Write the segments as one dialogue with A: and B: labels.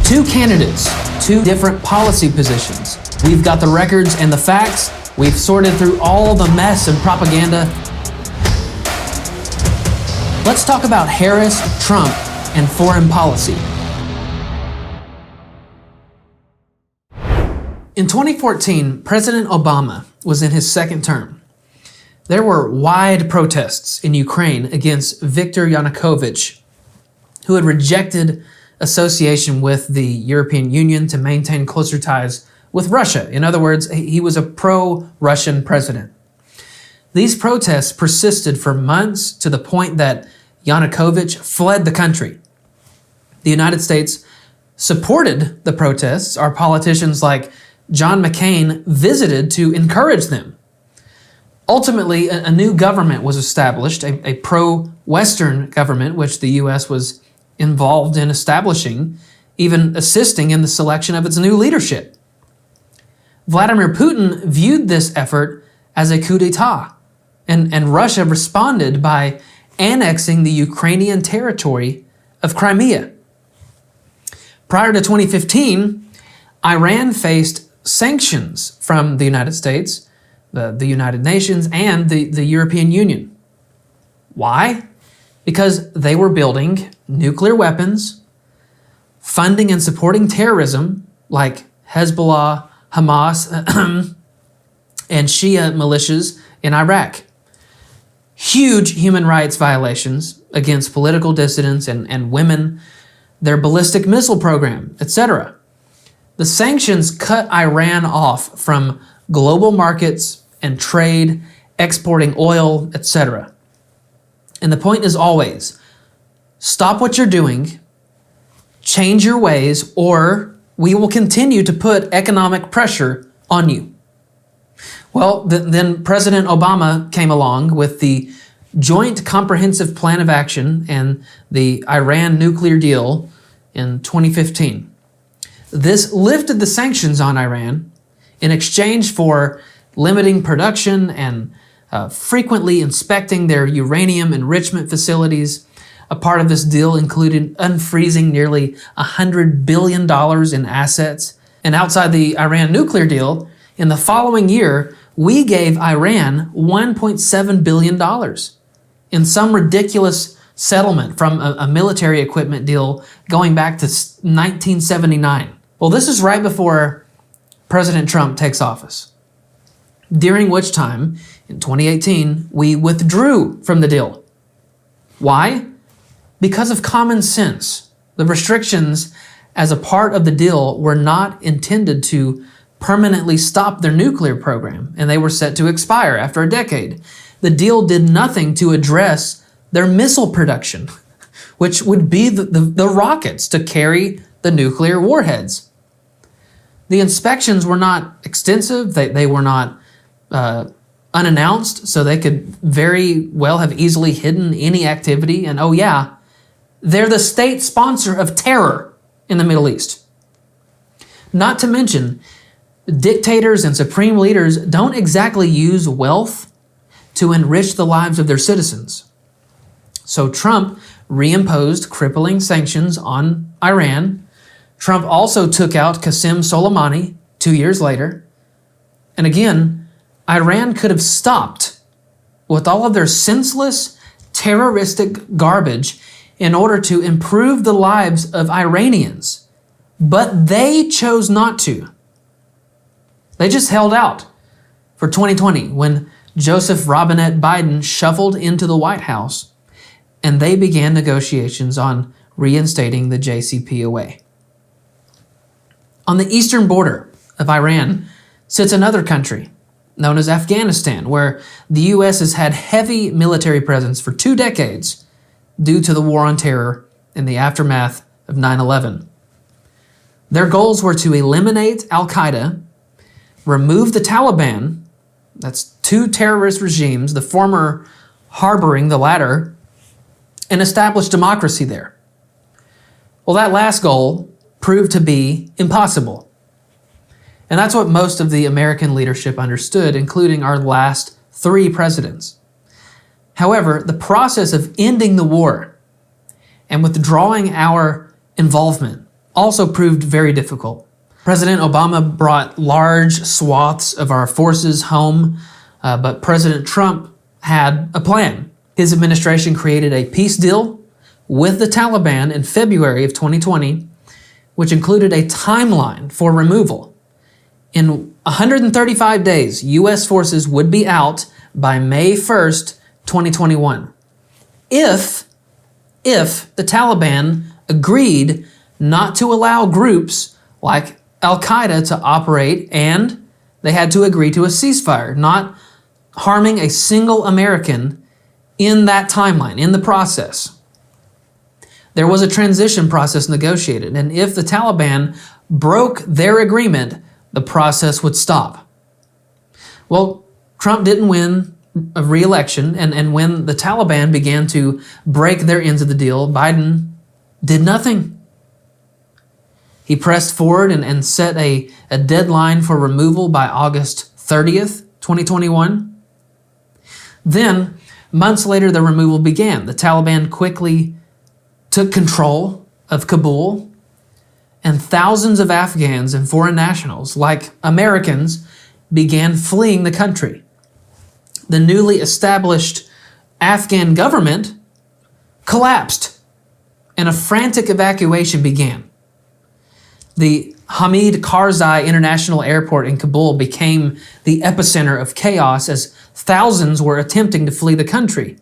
A: Two candidates, two different policy positions. We've got the records and the facts. We've sorted through all the mess and propaganda. Let's talk about Harris, Trump, and foreign policy. In 2014, President Obama was in his second term. There were wide protests in Ukraine against Viktor Yanukovych, who had rejected association with the European Union to maintain closer ties with Russia. In other words, he was a pro-Russian president. These protests persisted for months to the point that Yanukovych fled the country. The United States supported the protests. Our politicians like John McCain visited to encourage them. Ultimately, a new government was established, a pro-Western government, which the U.S. was involved in establishing, even assisting in the selection of its new leadership. Vladimir Putin viewed this effort as a coup d'etat, and Russia responded by annexing the Ukrainian territory of Crimea. Prior to 2015, Iran faced sanctions from the United States, the United Nations, and the European Union. Why? Because they were building nuclear weapons, funding and supporting terrorism like Hezbollah, Hamas, and Shia militias in Iraq. Huge human rights violations against political dissidents and women, their ballistic missile program, etc. The sanctions cut Iran off from global markets and trade, exporting oil, etc. And the point is always, stop what you're doing, change your ways, or we will continue to put economic pressure on you. Well, then President Obama came along with the Joint Comprehensive Plan of Action and the Iran nuclear deal in 2015. This lifted the sanctions on Iran in exchange for limiting production and frequently inspecting their uranium enrichment facilities. A part of this deal included unfreezing nearly $100 billion in assets. And outside the Iran nuclear deal, in the following year, we gave Iran $1.7 billion in some ridiculous settlement from a military equipment deal going back to 1979. Well, this is right before President Trump takes office, during which time, in 2018, we withdrew from the deal. Why? Because of common sense. The restrictions as a part of the deal were not intended to permanently stop their nuclear program, and they were set to expire after a decade. The deal did nothing to address their missile production, which would be the rockets to carry the nuclear warheads. The inspections were not extensive. They were not unannounced, so they could very well have easily hidden any activity. And oh yeah, they're the state sponsor of terror in the Middle East. Not to mention, dictators and supreme leaders don't exactly use wealth to enrich the lives of their citizens. So Trump reimposed crippling sanctions on Iran. Trump also took out Qasem Soleimani 2 years later. And again, Iran could have stopped with all of their senseless, terroristic garbage in order to improve the lives of Iranians. But they chose not to. They just held out for 2020 when Joseph Robinette Biden shuffled into the White House and they began negotiations on reinstating the JCPOA. On the eastern border of Iran sits another country known as Afghanistan, where the U.S. has had heavy military presence for 2 decades due to the war on terror in the aftermath of 9/11. Their goals were to eliminate Al-Qaeda, remove the Taliban, that's 2 terrorist regimes, the former harboring the latter, and establish democracy there. Well, that last goal proved to be impossible. And that's what most of the American leadership understood, including our last 3 presidents. However, the process of ending the war and withdrawing our involvement also proved very difficult. President Obama brought large swaths of our forces home, but President Trump had a plan. His administration created a peace deal with the Taliban in February of 2020, which included a timeline for removal. In 135 days, U.S. forces would be out by May 1st, 2021. If the Taliban agreed not to allow groups like Al-Qaeda to operate, and they had to agree to a ceasefire, not harming a single American in that timeline, in the process. There was a transition process negotiated, and if the Taliban broke their agreement, the process would stop. Well, Trump didn't win a re-election, and when the Taliban began to break their ends of the deal, Biden did nothing. He pressed forward and set a deadline for removal by August 30th, 2021. Then, months later, the removal began. The Taliban quickly took control of Kabul, and thousands of Afghans and foreign nationals, like Americans, began fleeing the country. The newly established Afghan government collapsed, and a frantic evacuation began. The Hamid Karzai International Airport in Kabul became the epicenter of chaos as thousands were attempting to flee the country.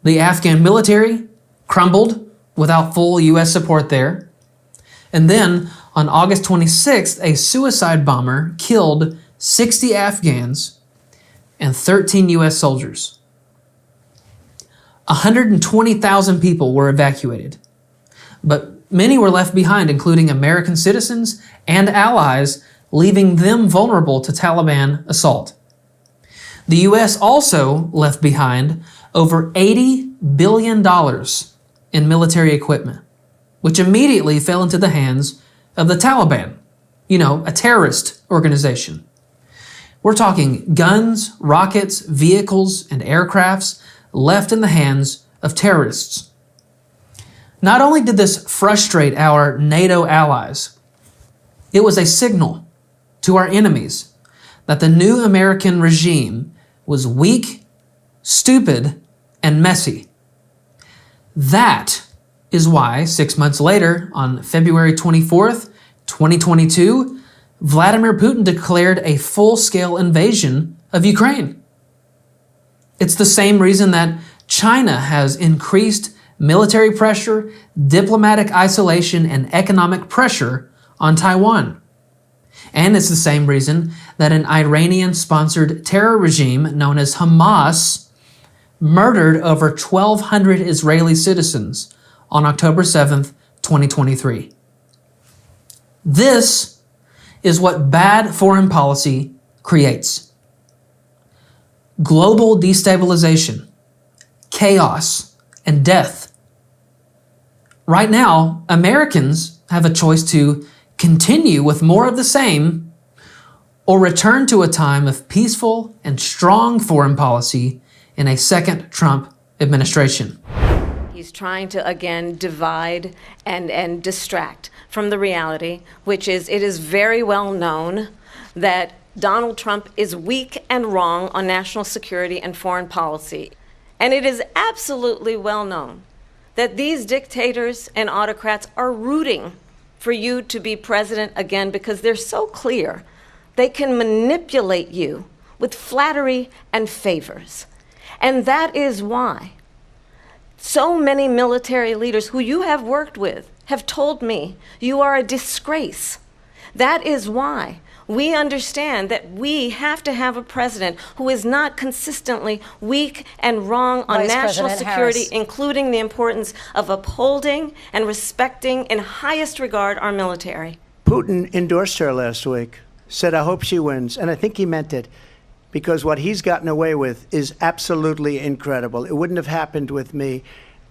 A: The Afghan military crumbled without full U.S. support there. And then, on August 26th, a suicide bomber killed 60 Afghans and 13 U.S. soldiers. 120,000 people were evacuated, but many were left behind, including American citizens and allies, leaving them vulnerable to Taliban assault. The U.S. also left behind over $80 billion in military equipment, which immediately fell into the hands of the Taliban, a terrorist organization. We're talking guns, rockets, vehicles, and aircrafts left in the hands of terrorists. Not only did this frustrate our NATO allies, it was a signal to our enemies that the new American regime was weak, stupid, and messy. That is why 6 months later, on February 24th, 2022, Vladimir Putin declared a full-scale invasion of Ukraine. It's the same reason that China has increased military pressure, diplomatic isolation, and economic pressure on Taiwan. And it's the same reason that an Iranian-sponsored terror regime known as Hamas murdered over 1,200 Israeli citizens on October 7th, 2023. This is what bad foreign policy creates. Global destabilization, chaos, and death. Right now, Americans have a choice to continue with more of the same or return to a time of peaceful and strong foreign policy in a second Trump administration.
B: He's trying to, again, divide and distract from the reality, which is it is very well known that Donald Trump is weak and wrong on national security and foreign policy. And it is absolutely well known that these dictators and autocrats are rooting for you to be president again because they're so clear they can manipulate you with flattery and favors. And that is why so many military leaders who you have worked with have told me you are a disgrace. That is why we understand that we have to have a president who is not consistently weak and wrong on national security, including the importance of upholding and respecting in highest regard our military.
C: Putin endorsed her last week, said, I hope she wins. And I think he meant it, because what he's gotten away with is absolutely incredible. It wouldn't have happened with me.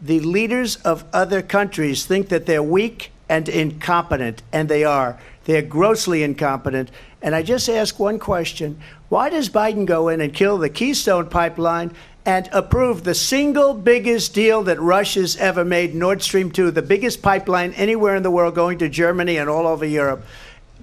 C: The leaders of other countries think that they're weak and incompetent, and they are. They're grossly incompetent. And I just ask one question. Why does Biden go in and kill the Keystone Pipeline and approved the single biggest deal that Russia's ever made, Nord Stream 2, the biggest pipeline anywhere in the world going to Germany and all over Europe,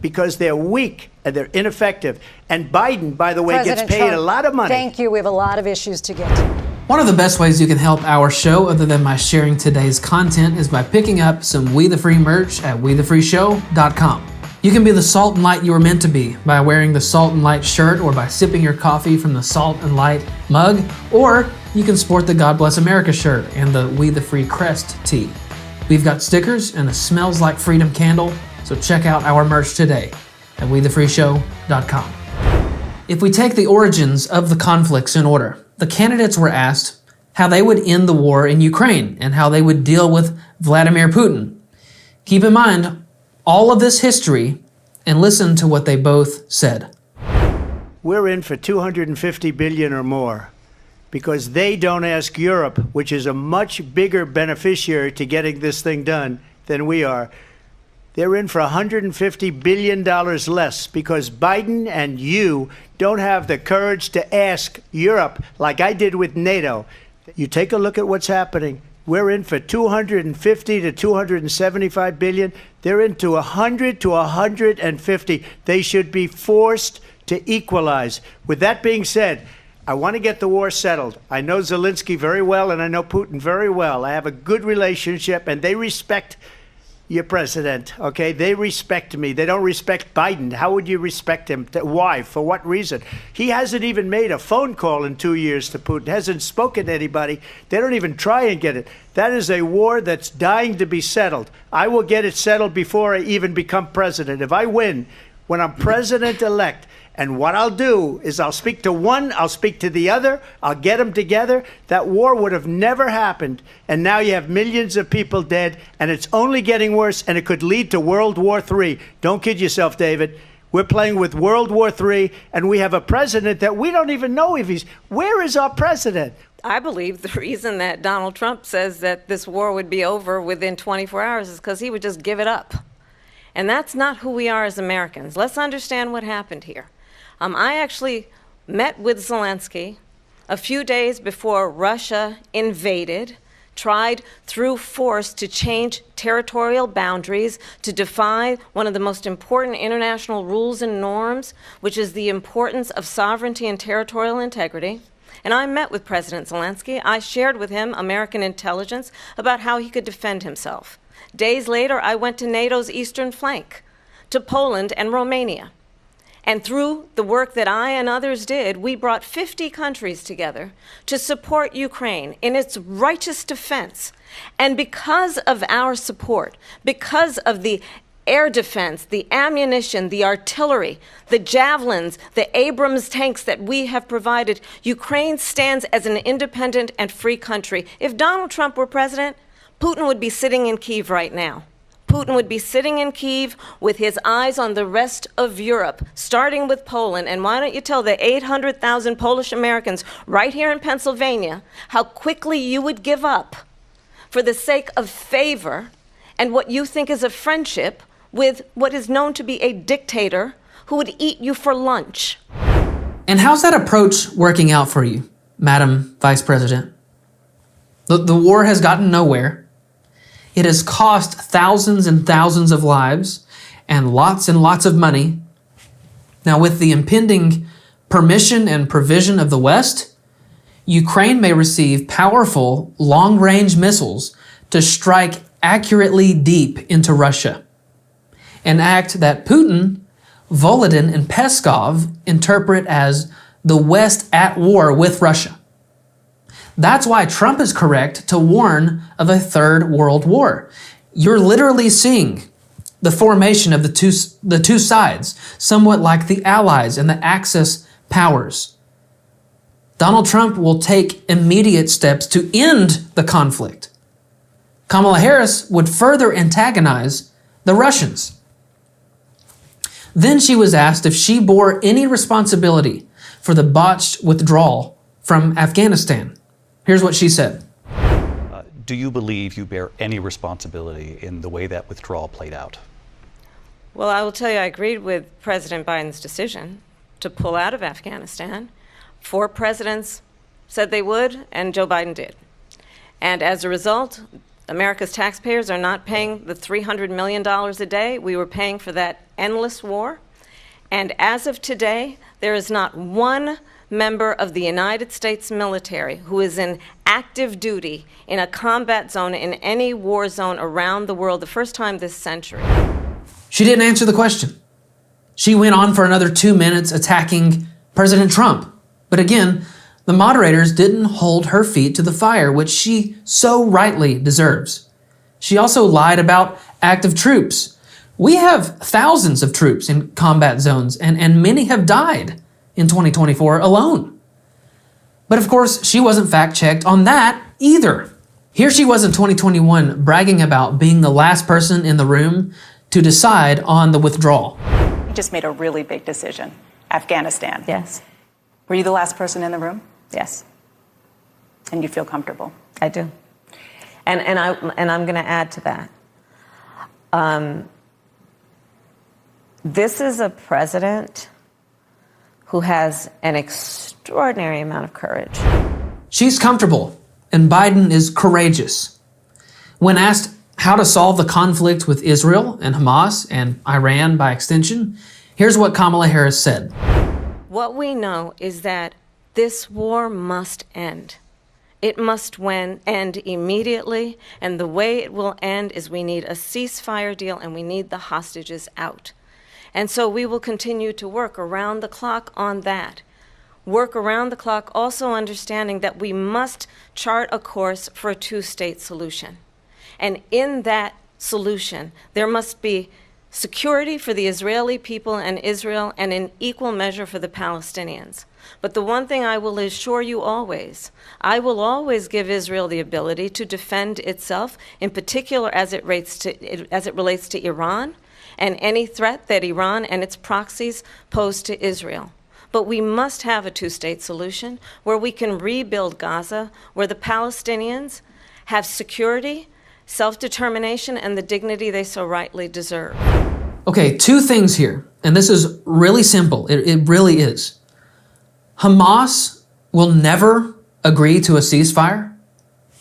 C: because they're weak and they're ineffective. And Biden, by the way,
D: President
C: gets paid
D: Trump,
C: a lot of money.
D: Thank you. We have a lot of issues to get to.
A: One of the best ways you can help our show, other than by sharing today's content, is by picking up some We the Free merch at wethefreeshow.com. You can be the salt and light you were meant to be by wearing the Salt and Light shirt or by sipping your coffee from the Salt and Light mug, or you can sport the God Bless America shirt and the We the Free crest tee. We've got stickers and a Smells Like Freedom candle, so check out our merch today at wethefreeshow.com. If we take the origins of the conflicts in order, the candidates were asked how they would end the war in Ukraine and how they would deal with Vladimir Putin. Keep in mind all of this history and listen to what they both said.
C: We're in for 250 billion or more because they don't ask Europe, which is a much bigger beneficiary to getting this thing done than we are. They're in for $150 billion less because Biden and you don't have the courage to ask Europe like I did with NATO. You take a look at what's happening. We're in for 250 to 275 billion. They're into 100 to 150. They should be forced to equalize. With that being said, I want to get the war settled. I know Zelensky very well, and I know Putin very well. I have a good relationship, and they respect your president, okay? They respect me. They don't respect Biden. How would you respect him? Why? For what reason? He hasn't even made a phone call in 2 years to Putin, hasn't spoken to anybody. They don't even try and get it. That is a war that's dying to be settled. I will get it settled before I even become president. If I win, when I'm president-elect, and what I'll do is I'll speak to one, I'll speak to the other, I'll get them together. That war would have never happened. And now you have millions of people dead, and it's only getting worse, and it could lead to World War III. Don't kid yourself, David. We're playing with World War III, and we have a president that we don't even know if he's... Where is our president?
B: I believe the reason that Donald Trump says that this war would be over within 24 hours is because he would just give it up. And that's not who we are as Americans. Let's understand what happened here. I actually met with Zelensky a few days before Russia invaded, tried through force to change territorial boundaries, to defy one of the most important international rules and norms, which is the importance of sovereignty and territorial integrity. And I met with President Zelensky. I shared with him American intelligence about how he could defend himself. Days later, I went to NATO's eastern flank, to Poland and Romania. And through the work that I and others did, we brought 50 countries together to support Ukraine in its righteous defense. And because of our support, because of the air defense, the ammunition, the artillery, the javelins, the Abrams tanks that we have provided, Ukraine stands as an independent and free country. If Donald Trump were president, Putin would be sitting in Kyiv right now. Putin would be sitting in Kyiv with his eyes on the rest of Europe, starting with Poland. And why don't you tell the 800,000 Polish Americans right here in Pennsylvania how quickly you would give up for the sake of favor and what you think is a friendship with what is known to be a dictator who would eat you for lunch.
A: And how's that approach working out for you, Madam Vice President? The war has gotten nowhere. It has cost thousands and thousands of lives and lots of money. Now, with the impending permission and provision of the West, Ukraine may receive powerful long-range missiles to strike accurately deep into Russia, an act that Putin, Volodin, and Peskov interpret as the West at war with Russia. That's why Trump is correct to warn of a third world war. You're literally seeing the formation of the two sides, somewhat like the Allies and the Axis powers. Donald Trump will take immediate steps to end the conflict. Kamala Harris would further antagonize the Russians. Then she was asked if she bore any responsibility for the botched withdrawal from Afghanistan. Here's what she said.
E: Do you believe you bear any responsibility in the way that withdrawal played out?
B: Well, I will tell you, I agreed with President Biden's decision to pull out of Afghanistan. 4 presidents said they would, and Joe Biden did. And as a result, America's taxpayers are not paying the $300 million a day we were paying for that endless war. And as of today, there is not one member of the United States military who is in active duty in a combat zone in any war zone around the world, the first time this century.
A: She didn't answer the question. She went on for another 2 minutes attacking President Trump. But again, the moderators didn't hold her feet to the fire, which she so rightly deserves. She also lied about active troops. We have thousands of troops in combat zones, and many have died in 2024 alone. But of course, she wasn't fact-checked on that either. Here she was in 2021 bragging about being the last person in the room to decide on the withdrawal.
F: You just made a really big decision. Afghanistan.
B: Yes.
F: Were you the last person in the room?
B: Yes.
F: And you feel comfortable?
B: I do. And I'm going to add to that. This is a president who has an extraordinary amount of courage.
A: She's comfortable, and Biden is courageous. When asked how to solve the conflict with Israel and Hamas and Iran by extension, here's what Kamala Harris said.
B: What we know is that this war must end. It must end immediately, and the way it will end is we need a ceasefire deal and we need the hostages out. And so we will continue to work around the clock on that. Work around the clock, also understanding that we must chart a course for a two-state solution. And in that solution, there must be security for the Israeli people and Israel, and in equal measure for the Palestinians. But the one thing I will assure you always, I will always give Israel the ability to defend itself, in particular as it relates to Iran, and any threat that Iran and its proxies pose to Israel. But we must have a two-state solution where we can rebuild Gaza, where the Palestinians have security, self-determination, and the dignity they so rightly deserve.
A: Okay, two things here, and this is really simple. It really is. Hamas will never agree to a ceasefire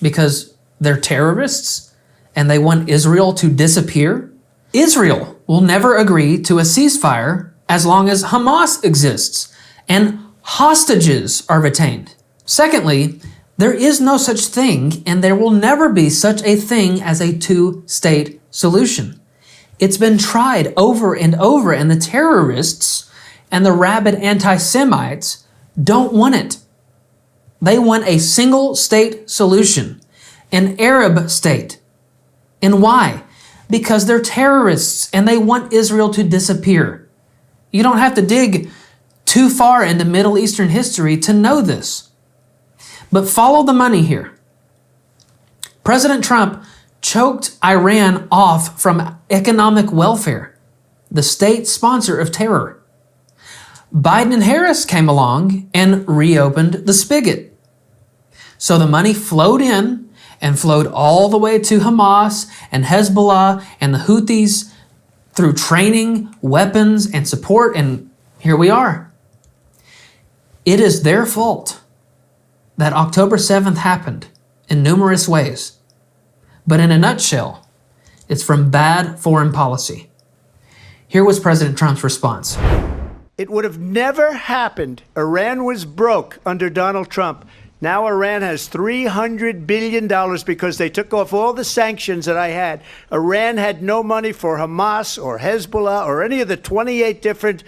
A: because they're terrorists and they want Israel to disappear. Israel will never agree to a ceasefire as long as Hamas exists and hostages are retained. Secondly, there is no such thing, and there will never be such a thing as a two-state solution. It's been tried over and over, and the terrorists and the rabid anti-Semites don't want it. They want a single-state solution, an Arab state. And why? Because they're terrorists and they want Israel to disappear. You don't have to dig too far into Middle Eastern history to know this. But follow the money here. President Trump choked Iran off from economic welfare, the state sponsor of terror. Biden and Harris came along and reopened the spigot. So the money flowed in and flowed all the way to Hamas and Hezbollah and the Houthis through training, weapons, and support, and here we are. It is their fault that October 7th happened in numerous ways. But in a nutshell, it's from bad foreign policy. Here was President Trump's response.
C: It would have never happened. Iran was broke under Donald Trump. Now Iran has $300 billion because they took off all the sanctions that I had. Iran had no money for Hamas or Hezbollah or any of the 28 different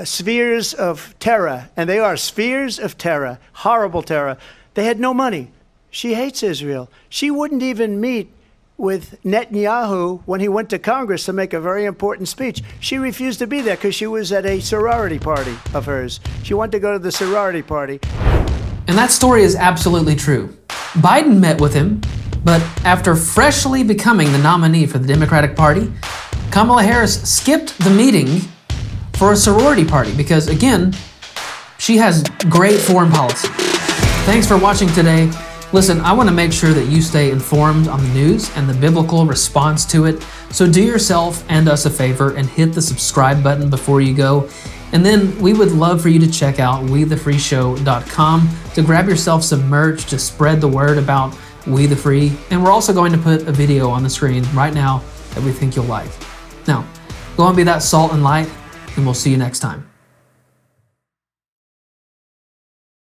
C: spheres of terror. And they are spheres of terror, horrible terror. They had no money. She hates Israel. She wouldn't even meet with Netanyahu when he went to Congress to make a very important speech. She refused to be there because she was at a sorority party of hers. She wanted to go to the sorority party.
A: And that story is absolutely true. Biden met with him, but after freshly becoming the nominee for the Democratic Party, Kamala Harris skipped the meeting for a sorority party because, again, she has great foreign policy. Thanks for watching today. Listen, I want to make sure that you stay informed on the news and the biblical response to it. So do yourself and us a favor and hit the subscribe button before you go. And then we would love for you to check out wethefreeshow.com to grab yourself some merch to spread the word about We the Free. And we're also going to put a video on the screen right now that we think you'll like. Now, go and be that salt and light, and we'll see you next time.